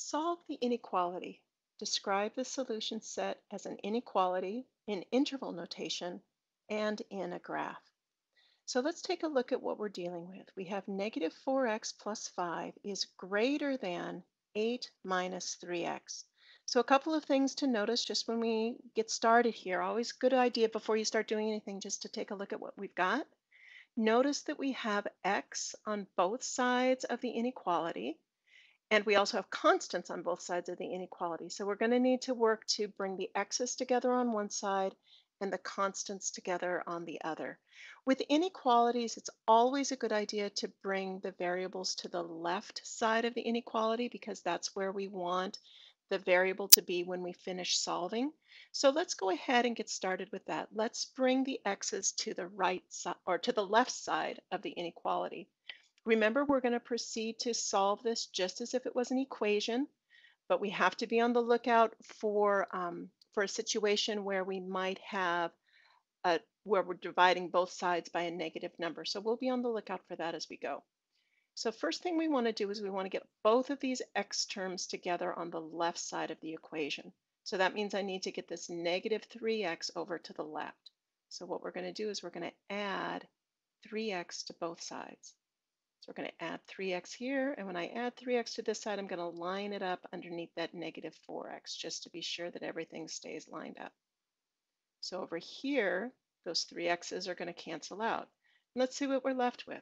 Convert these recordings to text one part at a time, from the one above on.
Solve the inequality. Describe the solution set as an inequality in interval notation and in a graph. So let's take a look at what we're dealing with. We have negative 4x plus 5 is greater than 8 minus 3x. So a couple of things to notice just when we get started here. Always good idea before you start doing anything just to take a look at what we've got. Notice that we have x on both sides of the inequality. And we also have constants on both sides of the inequality. So we're going to need to work to bring the x's together on one side and the constants together on the other. With inequalities, it's always a good idea to bring the variables to the left side of the inequality because that's where we want the variable to be when we finish solving. So let's go ahead and get started with that. Let's bring the x's to the right side or to the left side of the inequality. Remember, we're going to proceed to solve this just as if it was an equation, but we have to be on the lookout for a situation where we might have where we're dividing both sides by a negative number. So we'll be on the lookout for that as we go. So first thing we want to do is we want to get both of these x terms together on the left side of the equation. So that means I need to get this negative 3x over to the left. So what we're going to do is we're going to add 3x to both sides. So we're going to add 3x here, and when I add 3x to this side, I'm going to line it up underneath that negative 4x just to be sure that everything stays lined up. So over here, those 3x's are going to cancel out. Let's see what we're left with.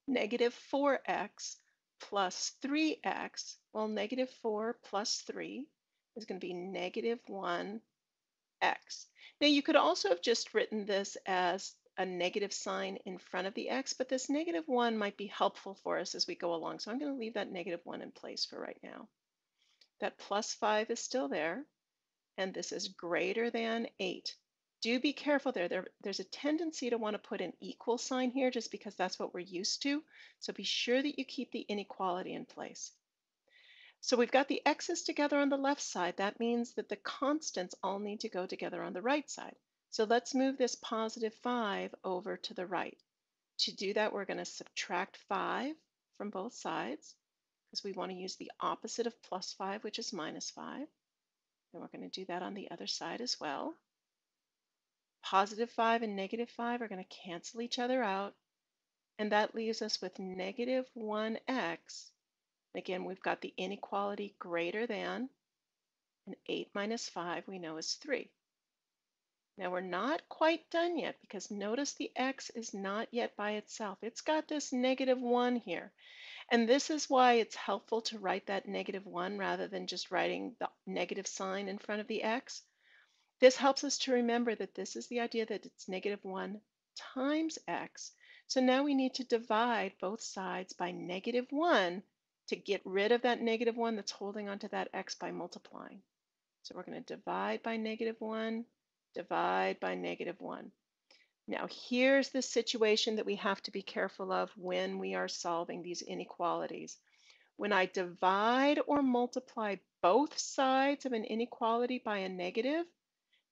Negative 4x plus 3x, well, negative 4 plus 3 is going to be negative 1x. Now, you could also have just written this as a negative sign in front of the x, but this negative 1 might be helpful for us as we go along. So I'm going to leave that negative 1 in place for right now. That plus 5 is still there, and this is greater than 8. Do be careful there. There's a tendency to want to put an equal sign here just because that's what we're used to. So be sure that you keep the inequality in place. So we've got the x's together on the left side. That means that the constants all need to go together on the right side. So let's move this positive 5 over to the right. To do that, we're going to subtract 5 from both sides because we want to use the opposite of plus 5, which is minus 5. And we're going to do that on the other side as well. Positive 5 and negative 5 are going to cancel each other out. And that leaves us with negative 1x. Again, we've got the inequality greater than, and 8 minus 5 we know is 3. Now we're not quite done yet because notice the x is not yet by itself. It's got this negative 1 here. And this is why it's helpful to write that negative 1 rather than just writing the negative sign in front of the x. This helps us to remember that this is the idea that it's negative 1 times x. So now we need to divide both sides by negative 1 to get rid of that negative 1 that's holding onto that x by multiplying. So we're going to divide by negative 1, divide by negative 1. Now here's the situation that we have to be careful of when we are solving these inequalities. When I divide or multiply both sides of an inequality by a negative,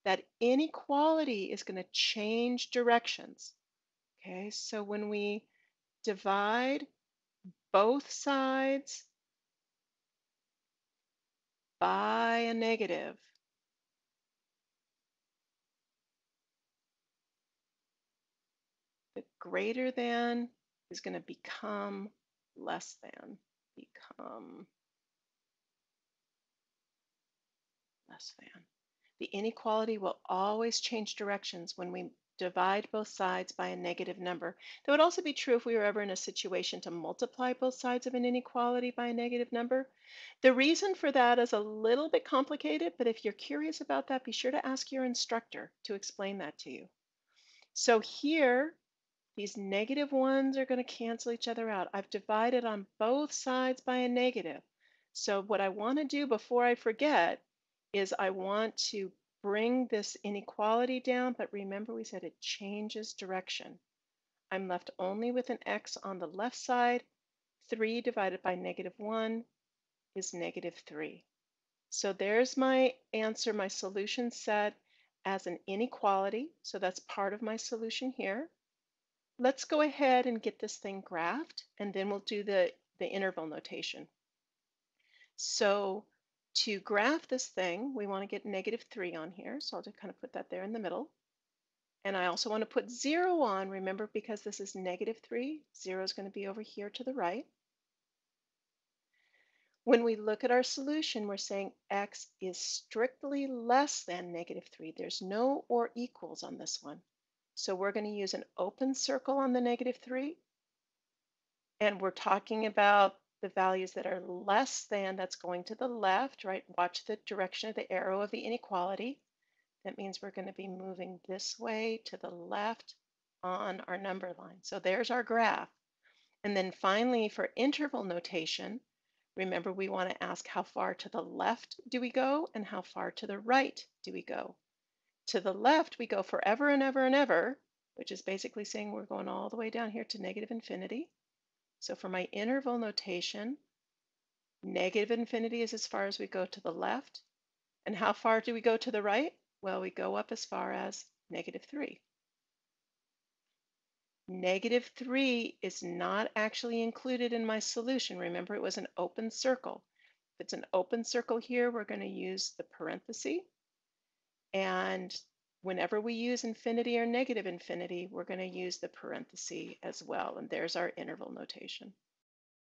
that inequality is going to change directions. Okay, so when we divide both sides by a negative, the greater than is going to become less than, become less than. The inequality will always change directions when we divide both sides by a negative number. That would also be true if we were ever in a situation to multiply both sides of an inequality by a negative number. The reason for that is a little bit complicated, but if you're curious about that, be sure to ask your instructor to explain that to you. So here, these negative ones are going to cancel each other out. I've divided on both sides by a negative. So what I want to do before I forget is I want to bring this inequality down, but remember we said it changes direction. I'm left only with an x on the left side. 3 divided by negative 1 is negative 3. So there's my answer, my solution set as an inequality. So that's part of my solution here. Let's go ahead and get this thing graphed, and then we'll do the interval notation. So to graph this thing, we want to get -3 on here. So I'll just kind of put that there in the middle. And I also want to put 0 on, remember, because this is -3, 0 is going to be over here to the right. When we look at our solution, we're saying x is strictly less than -3. There's no or equals on this one. So we're going to use an open circle on the -3. And we're talking about the values that are less than, that's going to the left, right? Watch the direction of the arrow of the inequality. That means we're going to be moving this way to the left on our number line. So there's our graph. And then finally, for interval notation, remember we want to ask how far to the left do we go and how far to the right do we go. To the left, we go forever and ever and ever, which is basically saying we're going all the way down here to -infinity. So for my interval notation, -infinity is as far as we go to the left. And how far do we go to the right? Well, we go up as far as -3. -3 is not actually included in my solution. Remember, it was an open circle. If it's an open circle here, we're going to use the parenthesis. And whenever we use infinity or -infinity, we're going to use the parenthesis as well. And there's our interval notation.